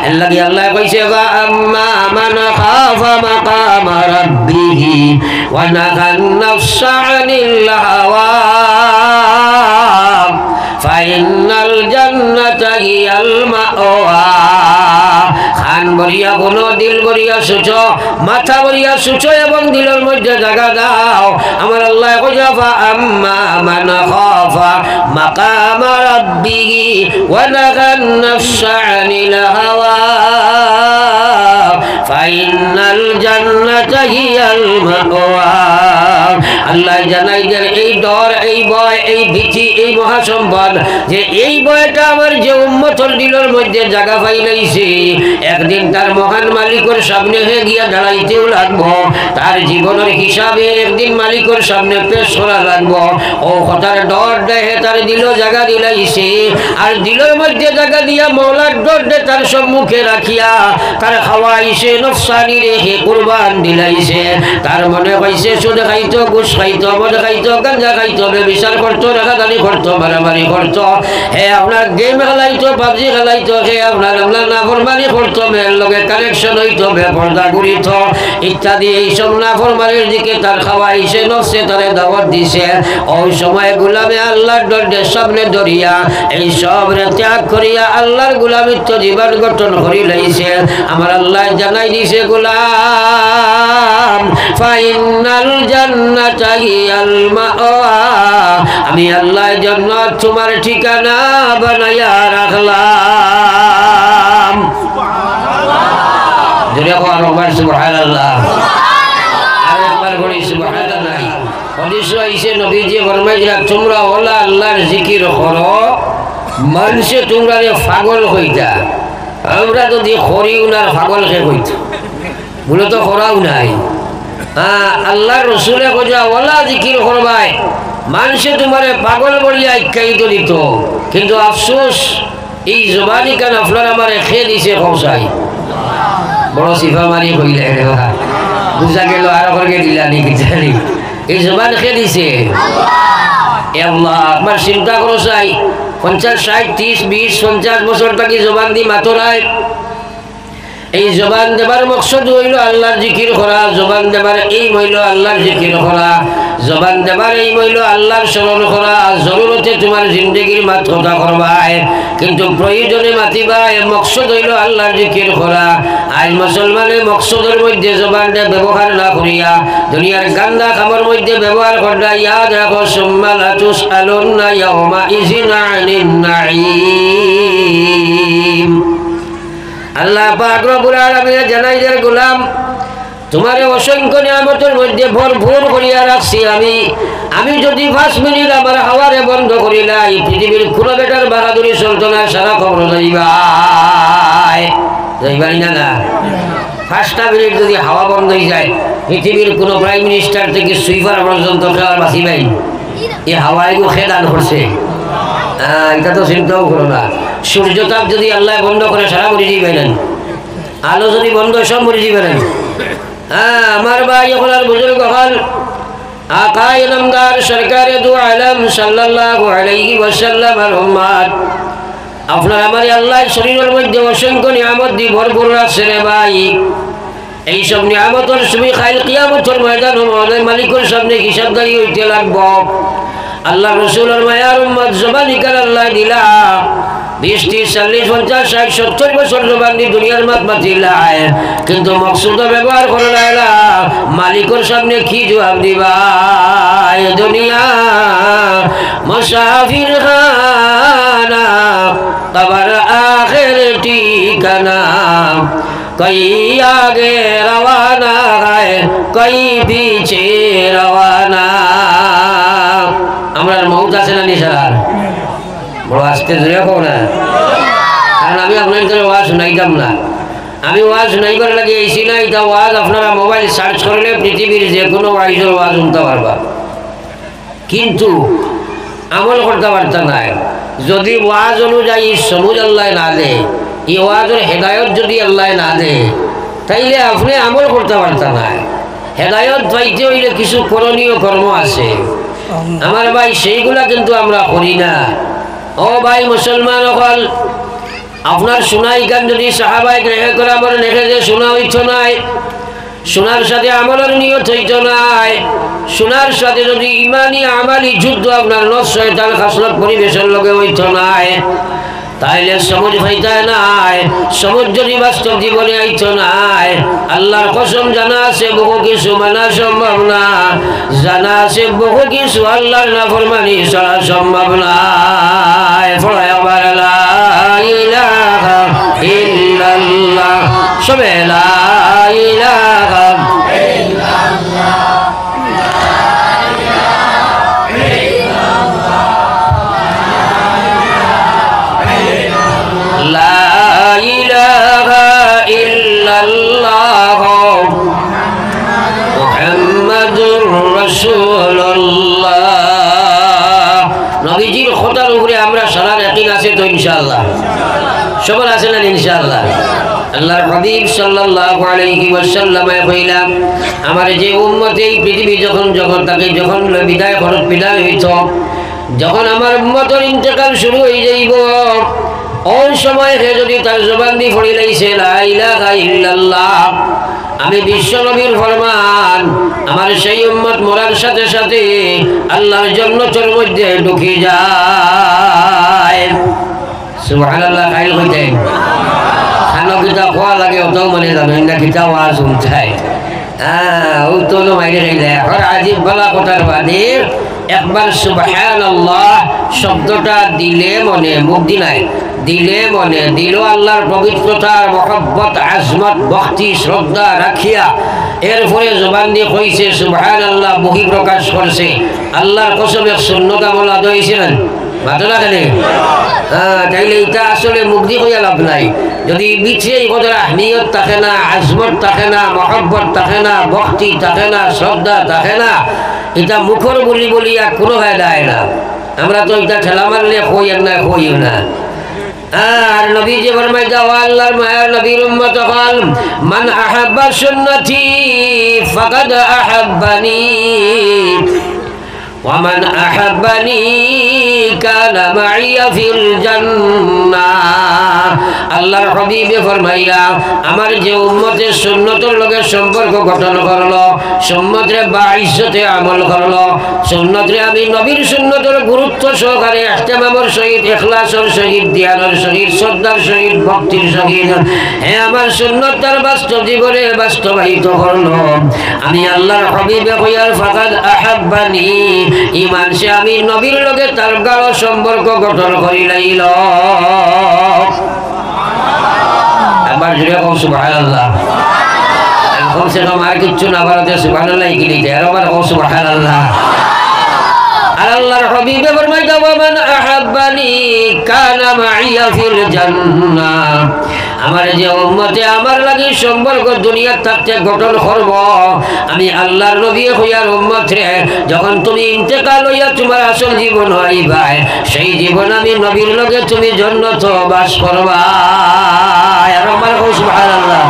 এল্লাহি আল্লাহ কইছে আম্মা মান খাফা মাকামা রাব্বিহি ওয়া নাহান নাফসা আনিল হাওয়া ফাইনাল জান্নাতা হিয়াল মাওয়া। খান বলিয়া বলো, দিল বলিয়া সুচো, মাথা বলিয়া সুচো এবং দিলের মধ্যে জায়গা দাও। আমার আল্লাহ কইছে আম্মা মান খাফা মাকামা রাব্বিহি ওয়া নাহান নাফসা আনিল হাওয়া ফাইনাল জান্নাতা হিয়াল মাওয়া। আল্লাহ জানাই দেন এই ডর, এই ভয়, এই ভীতি, এই মহাসম্পদ, যে এই ভয়টা আমার যে উম্মতের দিলের মধ্যে জায়গা পাইলাইছে, একদিন তার মহান মালিকের সামনে হয়ে গিয়া দাঁড়াইতেও লাগবো, তার জীবনের হিসাবে একদিন মালিকের সামনে পেশ করা লাগবো। ও কথার ডর দেহে তার দিল জায়গা দিলাইছে, আর দিলের মধ্যে জায়গা দিয়া মৌলার ডর দে তার সম্মুখে রাখিয়া তার খাওয়াইছে, নফসানি রেখে কুরবান দিলাইছে। তার মনে হইছে সুদ খাইতো, ঘুষ খাইতো, মদ খাইতো, গাঁজা খাইতো, ব্যভিচার করতো, রাগাদানি করতো, মারামারি করতো, হে আপনার গেম খেলাইতো, পাবজি খেলাইতো, হে আপনার নাফরমানি করতো, মেয়ের লগে কানেকশন হইতো, বেপর্দা ঘুরিত ইত্যাদি। এইসব নাফরমানির দিকে তার খাওয়াইছে, নফসে তারে দাওয়াত দিছে। ওই সময় গোলামে আল্লাহর দরদের সামনে ধরিয়া এই সব ত্যাগ করিয়া আল্লাহর গোলামিত্ব জীবন গঠন করি লাইছে। আমার আল্লাহ জানাই দিছে গোলাম ফাইনাল জান্নাতা হিয়াল মাওয়া, আমি আল্লাহ জান্নাত তোমার ঠিকানা বানায়া রাখলাম। জোরে কর সুবহানাল্লাহ, আরেকবার বলি সুবহানাল্লাহ। হাদিস আইছে নবীজি ফরমাইলেন তোমরা ওলা আল্লাহর জিকির করো, মানুষে তোমরা পাগল হইতা। আমরা যদি করিও না পাগল কে হইত, বলে তো করাও নাই। আল্লাহ রসুলে কইয়া ওলা জিকির করবাই, মানুষে তোমারে পাগল বলিয়া আখ্যায়িত দিত। কিন্তু আফসোস এই জবানি কান আপনার আমার খেয়ে দিছে কৌশাই, বড় সিফা মারি কইলে বুঝা গেল আর করে দিলা নাকি জানি, এই জবান খেয়ে দিছে আল্লাহ। আমার চিন্তা করো চাই 50, 60, 30, 20, 50 বছর থাকি জবান দি মাতরায়। এই জবান দেবার মকসদ হইল আল্লাহর জিকির করা, জবান দেবার এই হইল আল্লাহর জিকির করা, জবান দেবার এই হইল আল্লাহর স্মরণ করা। জরুরতে তোমার জিন্দগির মাত কথা করবাই, কিন্তু প্রয়োজনে মাতিবাই, মকসদ হইল আল্লাহর জিকির করা। আজ মুসলমানের মকসদের মধ্যে জবানটা ব্যবহার না করিয়া দুনিয়ার গান্দা কামের মধ্যে ব্যবহার করা। ইয়াদ রাখো সুম্মা লা তুসআলুনা ইয়াওমা ইযিন আনিন নাঈম। আল্লাহ পাক রব্বুল আলামিন জানাই দেন গোলাম তোমারে অসংখ্য নিয়ামতের মধ্যে ভরপুর করিয়া রাখছি আমি যদি 5 মিনিট আমার হাওয়ারে বন্ধ করিলাই, পৃথিবীর কোনো বেটার বাহাদুরি চলতো না, সারা খবর যাইবাই না। 5টা মিনিট যদি হাওয়া বন্ধ হয়ে যায়, পৃথিবীর কোনো প্রাইম মিনিস্টার থেকে সুইপার পর্যন্ত খেলার বাঁচিবাই। এই হাওয়া এগুলো খেদান করছে, এটা তো চিন্তাও করো না। সূর্যতাপ যদি আল্লাহ বন্ধ করে সারা মরে যাইবে না, আলো যদি বন্ধ সব মরে যাইবে না। আমার ভাই এখন আর বুজুর্গ হল আকায়ে নামদার সরকারে দু আলম সাল্লাল্লাহু আলাইহি ওয়াসাল্লাম আর উম্মত, আপনার আমার আল্লাহ শরীরের মধ্যে অসংখ্য নিয়ামত দিয়ে ভরপুর রাখছে রে ভাই। এইসব নিয়ামতের তুমি খাইল কিয়ামতের ময়দান আমাদের মালিকের সামনে হিসাবদারি হইতে লাগবো। আল্লাহ রসুলের মায়ার উম্মত জবানি কার আল্লাহ দিলা 20, 30, 40, 50, 60, 70 বছর জবান দিয়ে দুনিয়ার মাত মাতিলাই, কিন্তু মকসুদ ব্যবহার করে না। মালিকের সামনে কি জবাব দিবা? দুনিয়া মুসাফির খানা, কবর আখির ঠিকানা, কই আগে রওয়ানা है কই পিছে রওয়ানা। আমরা মৌত আছে না নিশার বড় আস্তে জোরে কও না, কারণ আমি আপনাদের ওয়াজ শুনাইতাম না। আমি ওয়াজ শুনাইবার লাগে এইছি না, এটা ওয়াজ আপনারা মোবাইল সার্চ করলে পৃথিবীর যে কোনো ওয়াইজের ওয়াজ শুনতে পারবা, কিন্তু আমল করতে পারতা নাই। যদি ওয়াজ অনুযায়ী সমুজ আল্লাহ না দে, এই ওয়াজের হেদায়ত যদি আল্লাহ না দে, তাইলে আপনি আমল করতে পারতা না। হেদায়ত পাইতে হইলে কিছু করণীয় কর্ম আছে আমার ভাই, সেইগুলা কিন্তু আমরা করি না। ও ভাই মুসলমান হল, আপনার শোনাই গান যদি সাহাবায়ে রেখে করে আমার লেখে যে শোনা হইত নাই, শোনার সাথে আমলের নিয়ত হইত নাই, শোনার সাথে যদি ইমানি আমালি যুদ্ধ আপনার নফস শয়তান খাসলত পরিবেশের লগে হইত নাই, তাইলে সমাজ হইতে নাই, সমাজ যদি বাস্তব জীবনে আইত নাই। আল্লাহর কসম জানা আছে বহু কিছু মানা সম্ভব না, জানা আছে বহু কিছু আল্লাহর নাফরমানি ছাড়া সম্ভব না। সবে লা ইলাহা ইল্লাল্লাহ মুহাম্মাদুর রাসূলুল্লাহ। নবীজির খোদার উপরে আমরা সারা ইয়াকিন আছে তো ইনশাআল্লাহ, সবার আছে না ইনশাআল্লাহ। আল্লাহর হাবিব সাল্লাল্লাহু আলাইহি ওয়াসাল্লাম কইলাম, আমার যে উম্মত এই পৃথিবী যখন তাকে যখন বিদায় খরচ বিদায় হইত, যখন আমার উম্মতের ইন্তেকাল শুরু হয়ে যাইব, ওই সময় সে যদি তার জবান দিয়ে পড়ে লাইছে লা ইলাহা ইল্লাল্লাহ, আমি বিশ্ব নবীর ফরমান, আমার সেই উম্মত মরার সাথে সাথে আল্লাহর জান্নাতের মধ্যে ঢুকে যায়। সুবহানাল্লাহ। খাইল কইতে খানো কিতা খোয়া লাগে ওটাও মানে যাবেন না, কিতা ওয়াজ উঠায় ও তো মাইরে গেলে আর আজিব বলা কথার বাদে একবার সুবহানাল্লাহ শব্দটা দিলে মনে, মুক্তি নাই দিলে মনে, দিল আল্লাহর পবিত্রতার মহব্বত আজমত ভক্তি শ্রদ্ধা রাখিয়া এরপরে জবান দিয়ে কইছে সুবহানাল্লাহ, বহি প্রকাশ করছে। আল্লাহর কসমে সুন্নত আমল আদায় হয়েছে না মাতলা খেলে, তাইলে এটা আসলে মুক্তি কইয়া লাভ নাই। যদি বিছে এই কথার আহমিয়ত থাকে না, আজমত থাকে না, মহব্বত থাকে না, ভক্তি থাকে না, শ্রদ্ধা থাকে না, এটা মুখর বলি বলিয়া কোনো ফায়দা হয় না। আমরা তো এটা ঠেলা মারলে কই আর না কইও না। আর নবী যে ফরমায় দাও আল্লাহর মায়ার নবীর উম্মত হল, মান আহাব্বা সুন্নতি ফাকাদ আহাব্বানি ওয়া মান আহাব্বানি কানা মাইয়া ফিল জান্নাহ। আল্লাহর হাবিবে ফরমাইয়া, আমার যে উম্মতের সুন্নতের লগে সম্পর্ক গঠন করলো, সুন্নতরে বাঈজ্জতে আমল করলো, সুন্নতরে আমি নবীর সুন্নতের গুরুত্ব সহকারে ইহতিমামের সহিত, ইখলাসের সহিত, ধ্যানের সহিত, শ্রদ্ধার সহিত, ভক্তির সহিত আমার সুন্নত তার বাস্তব জীবনে বাস্তবায়িত করলো, আমি আল্লাহর হাবিবে কইয়ার ফাকাদ আহাব্বানি, ইমান সে আমি নবীর লগে তার গাঢ় সম্পর্ক গঠন করি লাইল। একবার জুড়ে কম সুবহানাল্লাহ। কমসে কম আর কিচ্ছু না পারতে সুবহানাল্লাহ কি লিখে আর আবার কম সুবহানাল্লাহ। আল্লাহর হাবিবে ফরমাইতা, ওয়া মান আহাব্বানি কানা মাইয়া ফিল জান্নাহ, আমার যে উম্মতে আমার লাগি সম্পর্ক দুনিয়ার থাকতে গঠন করব, আমি আল্লাহর নবী হইয়ার উম্মত রে, যখন তুমি ইন্তেকাল হইয়া তোমার আসল জীবন হইবা, সেই জীবন আমি নবীর লগে তুমি জান্নাত বাস করবা। আর আমার সুবহানাল্লাহ।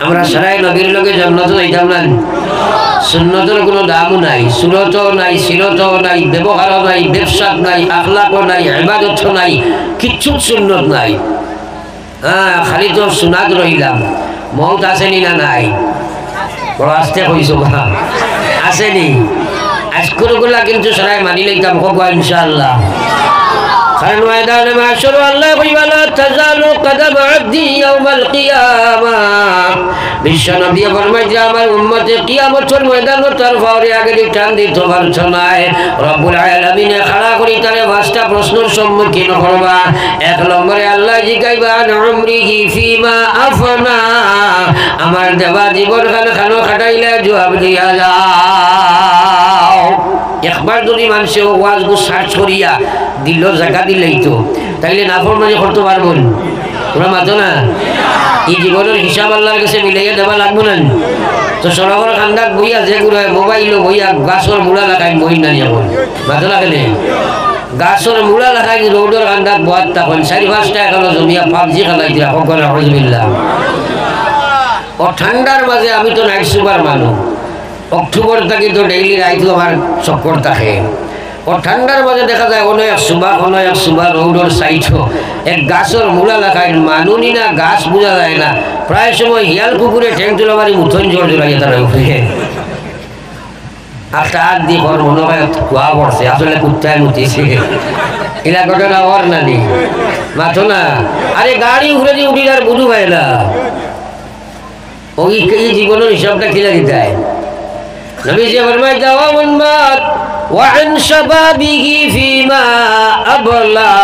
আমরা সারাই নবীর লগে জান্নাত যাইতাম না। সুন্নতের কোনো দামও নাই, সুরতও নাই, সিরতও নাই, ব্যবহারও নাই, ব্যবসা নাই, আখলাকও নাই, ইবাদতও নাই, কিচ্ছু সুন্নত নাই। খালি তো সুনাত রইলাম। মৌত আসেনি না নাই? বড় আস্তে কইছো বা আসেনি? আজকুরগুলা কিন্তু সারাই মানি লইতাম হোক ইনশাআল্লাহ। কারণ ময়দানে মাশর আল্লাহ কইবা লা তাজালু কদম আবদি ইয়াউমাল কিয়ামাহ, বিশ্ব নবী ফরমাইছে আমার উম্মতে কিয়ামতের ময়দানে তার ফাওরে আগে টান দিতে পারছ না। রব্বুল আলামিনে খাড়া করি তারে পাঁচটা প্রশ্নের সম্মুখীন করবা। এক নম্বরে আল্লাহ জিজ্ঞাসা আন উমরিহি ফিমা আফনা, আমার দেওয়া জীবন খানো খাটাইলে জবাব দিয়া যাও। একবার যদি মানুষের ওয়াজগুলো সার্চ করিয়া দিল জায়গা দিলেই তো, তাইলে নাফরমানি করতে পারবেন ওরা মাতো না। এই জীবনের হিসাব আল্লাহর কাছে মিলাইয়া দেওয়া লাগবো না। তো সরকার খান্দাক বইয়া যেগুলো মোবাইল বইয়া গাছর মূলা লাগাই বই না নিয়ে মাতো লাগেনে, গাছর মূলা লাগাই রোডের খান্দাক বয়াত তখন 4-5টা এখনো জমিয়া পাবজি খেলাই দিয়া সকলে হজবিল্লাহ। ও ঠান্ডার মাঝে আমি তো নাইট সুপার মানুষ, অক্টোবর থেকে তো ডেইলি রাইত আমার চক্কর থাকে। ও ঠান্ডার মাঝে দেখা যায় অনেক এক সুবা রৌডর সাইড এক গাছের মূলা লাগায় মানুনি না গাছ বোঝা যায় না, প্রায় সময় হিয়াল কুকুরে ঠেং তুলা মারি মুথন জোর জোড়াইয়া তারা উঠে একটা হাত দিয়ে ঘর মনে হয় কুয়া পড়ছে, আসলে কুত্তায় মুতিছে। এরা ঘটনা ওর নানি মাথো না, আরে গাড়ি উঠে দিয়ে উঠি আর বুঝু পায় না, ওই জীবনের হিসাবটা খিলা দিতে হয়। নবীজি ফরমায় দাওয়া মুনমাত ওয়া আন শাবাবিহি ফিমা আবলা।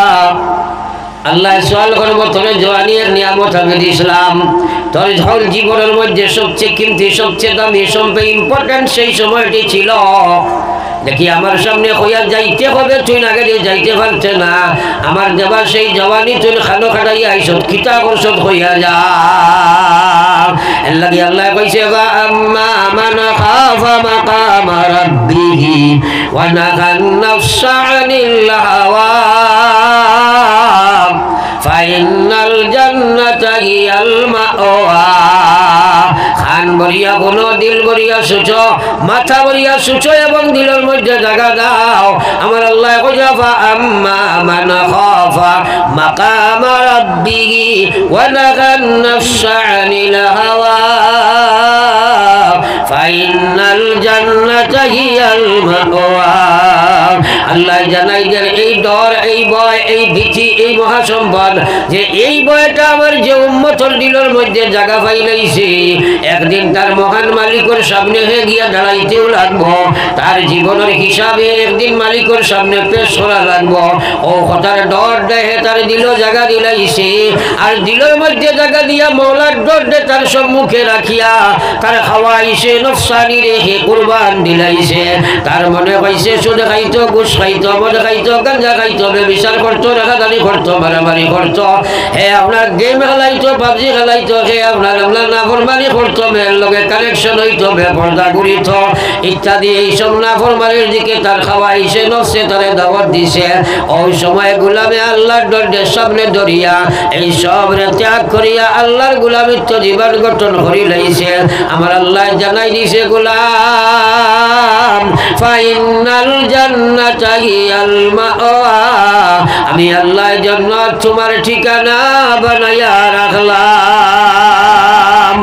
আল্লাহ সওয়াল করব তোর জওয়ানির নিয়ামত আমি দিলাম, তোর জীবনের মধ্যে সবচেয়ে কিমতি সবচেয়ে দামি সবচেয়ে ইম্পর্টেন্ট সেই সময়টি ছিল, দেখি আমার সামনে হইয়া যাইতে হবে, তুই আগে দিয়ে যাইতে পারছে না, আমার দেবা সেই জওয়ানি তুই খানো খাটাইয়া আইসত কিতা করছত হইয়া যা। এর লাগি আল্লাহ কইছে বা আম্মা মান খাফা মাকামা রাব্বিহি ওয়া নাহান নাফসা আনিল হাওয়া ফাইনাল জান্নাতা হিয়াল মাওয়া। খান বলিয়া কোনো দিল বলিয়া সুচো, মাথা বলিয়া সুচো এবং দিলের মধ্যে জায়গা দাও। আমার আল্লাহ কইছে ফা আম্মা মান খাফা মাকামা রাব্বিহি ওয়া নাহান নাফসা আনিল হাওয়া ফাইনাল জান্নাতা হিয়াল মাওয়া। আল্লাহ জানাই দেন এই ডর, এই ভয়, এই ভীতি, এই মহাসম্পদ, যে এই ভয়টা আমার যে উম্মতের দিলের মধ্যে জায়গা পাইলাইছে, একদিন তার মহান মালিকের সামনে হয়ে গিয়া দাঁড়াইতেও লাগবো, তার জীবনের হিসাবে একদিন মালিকের সামনে পেশ করা লাগবো। ও কথার ডর দেহে তার দিল জায়গা দিলাইছে, আর দিলের মধ্যে জায়গা দিয়া মৌলার ডর দে তার সম্মুখে রাখিয়া তার খাওয়াইছে নফসানি রেখে কুরবান দিলাইছে। তার মনে হইছে সুদ খাইতো, ঘুষ খাইতো, মদ খাইতো, গাঞ্জা খাইতো, ব্যভিচার করতো, রেখাদানি করতো, মারামারি করতো, হে আপনার গেম খেলাইতো, পাবজি খেলাইতো, হে আপনার নাফরমানি করতো, মেয়ের লগে কানেকশন হইতো, বেপর্দা ঘুরিত ইত্যাদি। এইসব নাফরমানির দিকে তার খাওয়াইছে, নফসে তারে দাওয়াত দিছে। ওই সময় গোলামে আল্লাহর দরদের সামনে ধরিয়া এই সব ত্যাগ করিয়া আল্লাহর গোলামিত্ব জীবন গঠন করি লাইছে। আমার আল্লাহ জানাই দিছে গোলাম ফাইনাল জান্নাতা হিয়াল মাওয়া, আমি আল্লাহ জান্নাত তোমার ঠিকানা বানাইয়া রাখলাম।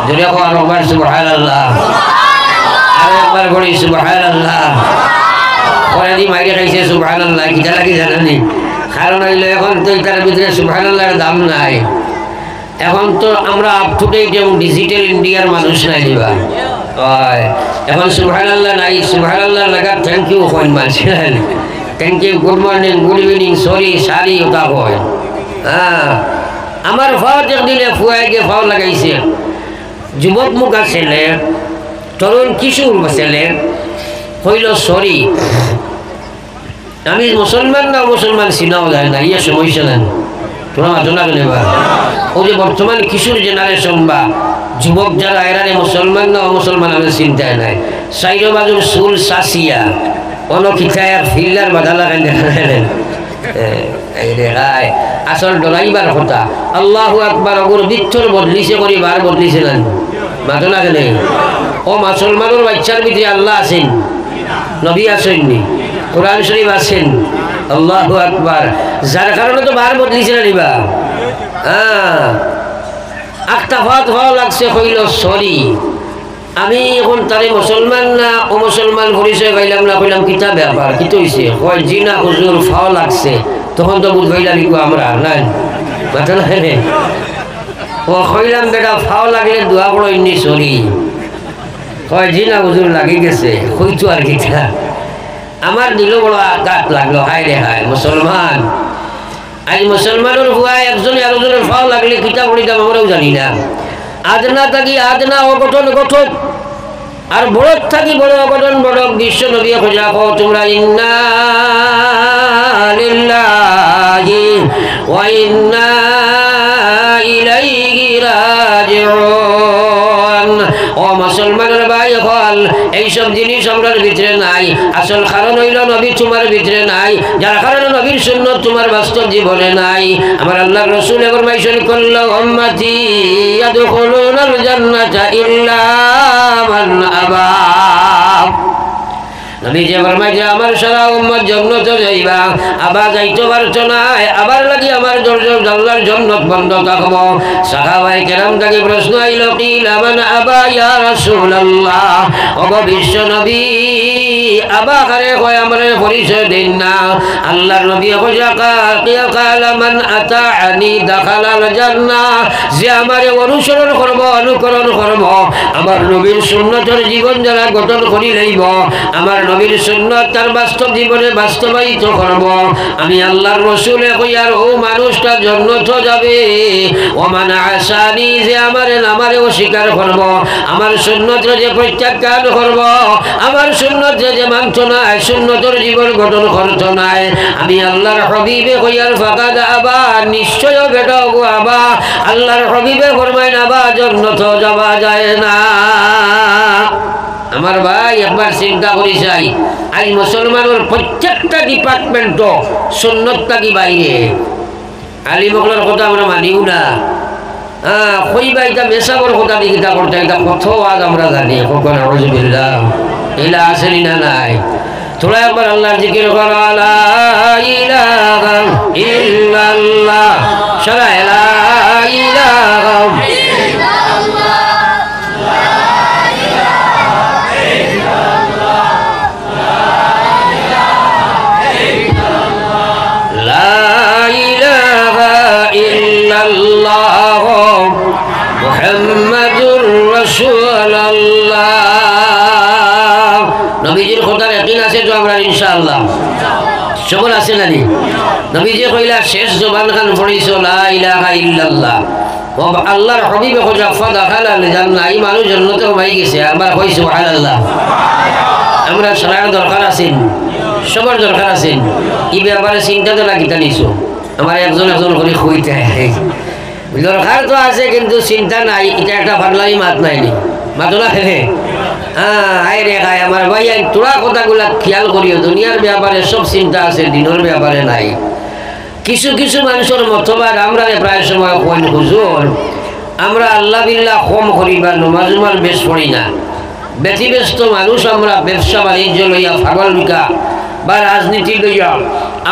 জোরে কর একবার সুবহানাল্লাহ, আর একবার বলি সুবহানাল্লাহ। পরে দি মাইরে খাইছে সুবহানাল্লাহ, কিটা লাগি জানেনি? কারণ হইলো এখন তো এটার ভিতরে সুবহানাল্লাহর দাম নাই। এখন তো আমরা আপ টু ডেট এবং ডিজিটাল ইন্ডিয়ার মানুষ নাই দিবা, এখন সুবহানাল্লাহ নাই, সুবহানাল্লাহ লাগা থ্যাংক ইউ কইন মানছেন, thank you, good morning, good evening, sorry, sorry ওটা কয়। হ্যাঁ, আমার ফাও একদিনে ফুয়াই গিয়ে ফাও লাগাইছে, যুবক মুখা ছেলে, তরুণ কিশোর ছেলে হইল সরি, আমি মুসলমান না মুসলমান চিনাও যায় না, ইয়ে সমস্যা নেন তোমার আলোচনা করে বা ও যে বর্তমান কিশোর জেনারেশন বা যুবক যারা এরা মুসলমান না মুসলমান আমাদের চিন্তায় নাই, সাইড বাজুর চুল চাচিয়া অনখিতায় আর ফিল্ডার বাধা লাগাই দেখা নেন আসল ডরাইবার কথা। আল্লাহু আকবার, ওগুলো বৃক্ষর বদলিছে করি বার বদলিছে না মাথো না কেন? ও মুসলমানের বাচ্চার ভিতরে আল্লাহ আছেন, নবী আসেননি, কোরআন শরীফ আছেন, আল্লাহু আকবার, যার কারণে তো বার বদলিছে না নিবা। হ্যাঁ, একটা ভাত ভালো লাগছে হইল সরি, আমি এখন তারে মুসলমান না ও মুসলমান পরিচয় পাইলাম না, কইলাম কিতা ব্যাপার, কি হইছে? কয় জি না হুজুর ফাও লাগছে। তখন তো বুঝ পাইলাম আমরা নাই মাথা না ও কইলাম বেটা ফাও লাগলে দোয়া করো ইন্নি সরি। কয় জি না হুজুর লাগি গেছে, হইতো আর কিতা। আমার দিল বড় আঘাত লাগলো, হায় রে হায়, মুসলমান আজ মুসলমানের হুয়া একজন আরেকজনের ফাও লাগলে কিতা পড়িতাম আমরাও জানি না। আদনা থাকি আদনা অঘটন ঘটক, আর বড় থাকি বড় অঘটন বড়ক। বিশ্ব নবী খোঁজা কো তোমরা ইন্না লিল্লাহি ওয়া ইন্না ইলাইহি রাজিউন। ও মুসলমানের ভাই হল, এইসব জিনিস আমরার ভিতরে নাই। আসল কারণ হইল নবী তোমার ভিতরে নাই, যার কারণে নবীর সুন্নাত তোমার বাস্তব জীবনে নাই। আমার আল্লাহ রাসূল এবার মেনশন করলো উম্মতি ইয়াদখুলুনাল জান্নাতা ইল্লা মান আবা। নবী যে ফরমায় যে আমার সারা উম্মত জান্নাতে যাইবা, আবার যাইতে পারছো না, আবার লাগি আমার আল্লাহর জান্নাত বন্ধ থাকব। সাহাবায়ে কেরাম থেকে প্রশ্ন আইল, কিলা মান আবা ইয়া রাসূলুল্লাহ, ওগো বিশ্ব নবী আবা কারে কয় আমরে পরিচয় দিন না। আল্লাহর নবী ক্বালা মান আতাআনি দাখালাল জান্নাহ, যে আমারে অনুসরণ করব, অনুকরণ করব, আমার নবীর সুন্নতের জীবন যারা গঠন করি লইব, আমার নবীর সুন্নাত তার বাস্তব জীবনে বাস্তবায়িত করব, আমি আল্লাহর রাসূলে কই আর ও মানুষটা জান্নাত যাবে। ও মান আসানি, যে আমারে অস্বীকার করব, আমার সুন্নতের যে প্রত্যাখ্যান করব, আমার সুন্নতে যে মানত না, সুন্নতের জীবন গঠন করত না, আমি আল্লাহর হাবিবে কইয়ার ফাকাদ আবা, নিশ্চয় বেটা গো আবা। আল্লাহর হাবিবে ফরমায় আবা জান্নাত যাওয়া যায় না। আমার ভাই একবার চিন্তা করি চাই, আজ মুসলমানের প্রত্যেকটা ডিপার্টমেন্ট সুন্নতটা কি বাইরে, আলিমকলার কথা আমরা মানিও না। কইবা এটা মেসাবর কথা দিকিতা করতে, এটা কত আজ আমরা জানি। কখন আউযুবিল্লাহ এলা আসেনি না নাই, তোরা একবার আল্লাহর জিকির করো, লা ইলাহা ইল্লাল্লাহ, সারা লা ইলাহা ইল্লাল্লাহ, মুহাম্মাদুর রাসূলুল্লাহ। নবীজির খোদার ইয়াকিন আছে তো আমরা ইনশাআল্লাহ সকল আছে না নি? নবীজি কইলা শেষ জবান খান পড়িছো লা ইলাহা ইল্লাল্লাহ, ও আল্লাহর হাবিব খোদা ফাদাখালাল জান্নাহ, এই মানুষ জান্নাতে হয়ে গেছে। আবার কই সুবহানাল্লাহ। আমরা সারা দরকার আছে, সবার দরকার আছে, এই ব্যাপারে চিন্তা তো লাগিতা নিছো। আমার একজন করে কইতে দরকার তো আছে, কিন্তু চিন্তা নাই। এটা একটা পাগলামি মাত নাই নি, মাতলা খেলে আয় রে খায়। আমার ভাই তোরা কথাগুলা খেয়াল করিও, দুনিয়ার ব্যাপারে সব চিন্তা আছে, দিনের ব্যাপারে নাই। কিছু কিছু মানুষের মতবাদ আমরা প্রায় সময় কইন, হুজুর আমরা আল্লাহ বিল্লাহ কম করি বা নমাজ উমাজ বেশ পড়ি না, ব্যতিব্যস্ত মানুষ আমরা, ব্যবসা বাণিজ্য লইয়া পাগল বিকা বা রাজনীতি লইয়া,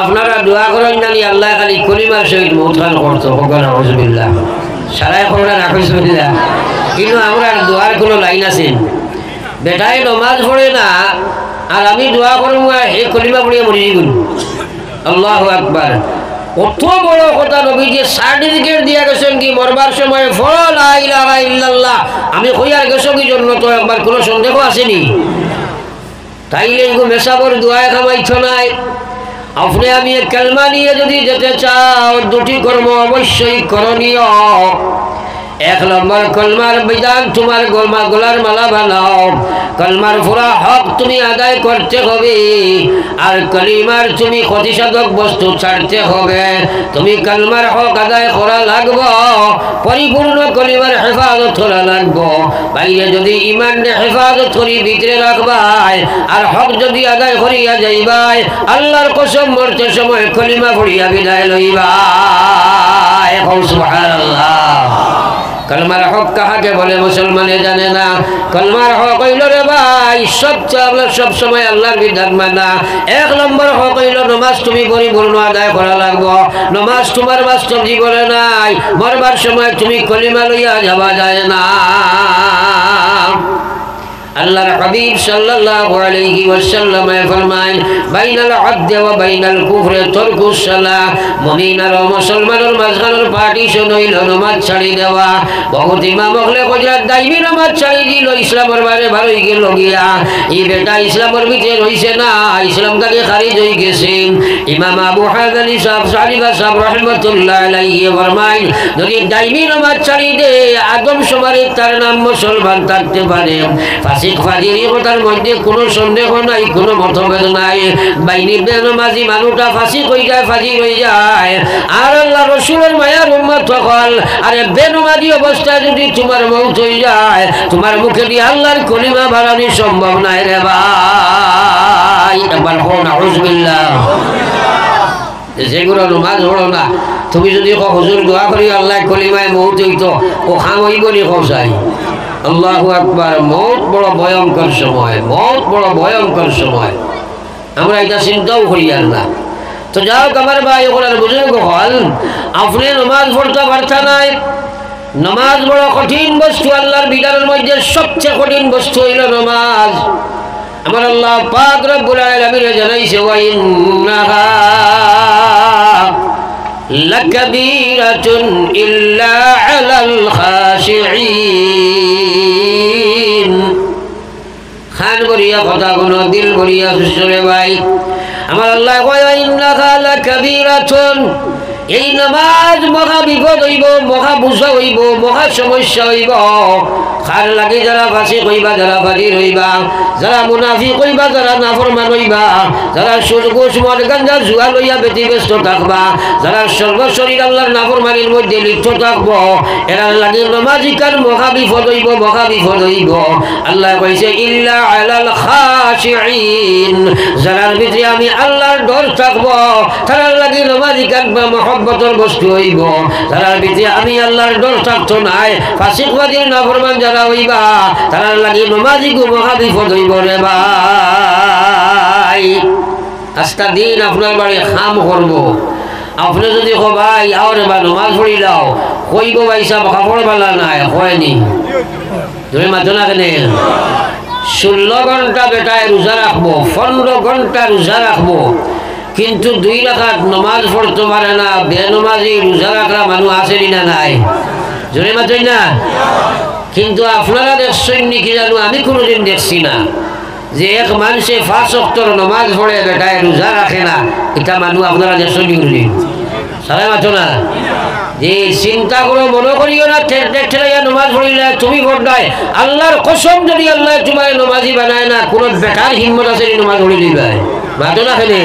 আপনারা দোয়া করেন জানি আল্লাহ খালি কলিমার সহিত মৌতান করতো। ভগবান আউযুবিল্লাহ, সারাই খবরা রাখুবিল্লাহ। কিন্তু আমরা দোয়ার কোনো লাইন আছে, বেটায় নমাজ পড়ে না আর আমি দোয়া করবো এই কলিমা পড়িয়া মরি যাবো। আল্লাহু আকবার। কত বড় কথা, নবী যে সার্টিফিকেট দিয়া গেছেন কি মরবার সময় ফল লা ইলাহা ইল্লাল্লাহ, আমি কইয়ার গেছো কি জন্য, তো একবার কোনো সন্দেহ আসেনি? তাইলে এগো মেসাবর দোয়ায় কামাইছ নাই। আপনি আমি কালমা নিয়ে যদি যেতে চাও, দুটি কর্ম অবশ্যই করণীয়। এক নম্বর, কলমার বিধান তোমার গলার মালা বানাও, কলমার পুরা হক তুমি আদায় করতে হবে, আর কলিমার তুমি ক্ষতিসাধক বস্তু ছাড়তে হবে। তুমি কলমার হক আদায় করা লাগবো, পরিপূর্ণ কলিমার হেফাজত করা লাগবো। বাইরে যদি ইমানকে হেফাজত করি ভিতরে রাখবাই, আর হক যদি আদায় করিয়া যাইবাই, আল্লাহর কসম মরতে সময় কলিমা পড়িয়া বিদায় লইবাই। সুবহানাল্লাহ। কলমার হক কাহাকে বলে মুসলমানে জানে না। কলমার হক হইল রে ভাই সব সময় আল্লাহর বিধান মানা। এক নম্বর হক হইল নমাজ তুমি পরিপূর্ণ আদায় করা লাগবো। নমাজ তোমার বাস্তব জীবনে নাই, মরবার সময় তুমি কলিমা লইয়া যাওয়া যায় না। আল্লাহর হাবিব সাল্লাল্লাহু আলাইহি ওয়াসাল্লাম ফরমায়, বাইনাল আবদি ওয়া বাইনাল কুফরি তারকুস সালাহ। মুমিন আর মুসলমানের মাঝখানের পার্টিশন হইল নামাজ ছাড়ি দেওয়া। বহুত ইমাম হলে কইরা দাইমি নামাজ ছাড়ি দিল, ইসলামের বাইরে ভালোই গেল গিয়া। এই বেটা ইসলামের ভিতরে রইছে না, ইসলাম থেকে খারিজ হয়ে গেছে। ইমাম আবু হাজালি সাহেব সালিবা সাহেব রাহমাতুল্লাহ আলাইহি ফরমায়, যদি দাইমি নামাজ ছাড়ি দে আদম সমারে তার নাম মুসলমান থাকতে পারে। ফাজিরি কথার মধ্যে কোনো সন্দেহ নাই, কোনো মতভেদ নাই। বাইনি বেনামাজি মানুষটা ফাঁসি হয়ে যায়, ফাজির হয়ে যায়। আর আল্লাহ রসুলের মায়ার উম্মত সকল, আরে বেনামাজি অবস্থায় যদি তোমার মৌত হয়ে যায়, তোমার মুখে দিয়ে আল্লাহর কলিমা বাড়ানো সম্ভব নাই রে ভাই। একবার হোক নাউযুবিল্লাহ। যেগুলো নমাজ হলো না, তুমি যদি হুজুর দোয়া করি আল্লাহ কলিমায় মৌত হইতো, ও খাম হইব নি খোঁজাই। আল্লাহু আকবার। মৌত বড় ভয়ঙ্কর সময়, মৌত বড় ভয়ঙ্কর সময়। আমরা এটা চিন্তাও করি আর না। তো যাও আমার ভাই ওখানে বুজুর্গ হল, আপনি নমাজ পড়তে পারতা নাই। নমাজ বড় কঠিন বস্তু, আল্লাহর বিধানের মধ্যে সবচেয়ে কঠিন বস্তু হইল নমাজ। আমার আল্লাহ পাক রব্বুল আলামিন জানাইছে ওয়া ইন্নাহা লাকাবীরাতুন ইল্লা আলাল খাশিঈন। খান বলিয়া কথা কোনো দিল বলিয়া সুসরে ভাই, আমার আল্লাহ কয় ওয়া ইন্নাহা লাকাবীরাতুন, এই নামাজ মহা বিপদ হইব, মহা বুঝা হইব, মহা সমস্যা হইব। খার লাগে যারা ফাঁসি কইবা, যারা ফাঁসির হইবা, যারা মুনাফিক কইবা, যারা নাফরমান হইবা, যারা সুরগুস মদ গাঞ্জা জুয়া লইয়া ব্যতিব্যস্ত থাকবা, যারা সর্বশরীর আল্লাহর নাফরমানির মধ্যে লিপ্ত থাকবো, এরা লাগে নামাজিকার মহা বিপদ হইব, মহা বিপদ হইব। আল্লাহ কইছে ইল্লা আলাল খাশিঈন, যারার ভিতরে আমি আল্লাহর ডর থাকবো, তারার লাগে নামাজিকার মহব্বতের বস্তু হইব। যারার ভিতরে আমি আল্লাহর ডর থাকতো নাই, ফাসিকবাদীর নাফরমান যারা হইবা, তারার লাগে নমাজি গো মহা বিপদ হইব রে ভাই। আজকা দিন আপনার বাড়ি খাম করব, আপনি যদি ভাই আও রে বা নমাজ পড়ি দাও, কইব ভাই সাহেব কাপড় বালা নাই, হয়নি তুমি মাতো না কেন? 16 ঘন্টা বেটায় রোজা রাখবো, 15 ঘন্টা রোজা রাখবো, কিন্তু 2 রাকাত নমাজ পড়তে পারে না। বেনমাজি রোজা রাখা মানুষ আছে না নাই? জোরে মাতই না। কিন্তু আপনারা দেখছেন কি জানো, আমি কোনোদিন দেখছি না যে এক মানুষে 5 ওয়াক্তের নমাজ পড়ে বেটায় রোজা রাখে না। এটা মানুষ আপনারা দেখছেন কোনোদিন? সবাই মাতো না। যে চিন্তা করো, মনে করিও না ঠেলাইয়া নমাজ পড়িলে তুমি পড়ায় আল্লাহর কসম, যদি আল্লাহ তোমার নমাজি বানায় না, কোনো বেটার হিম্মত আছে নমাজ পড়ি দিবে। মাতো না খেলে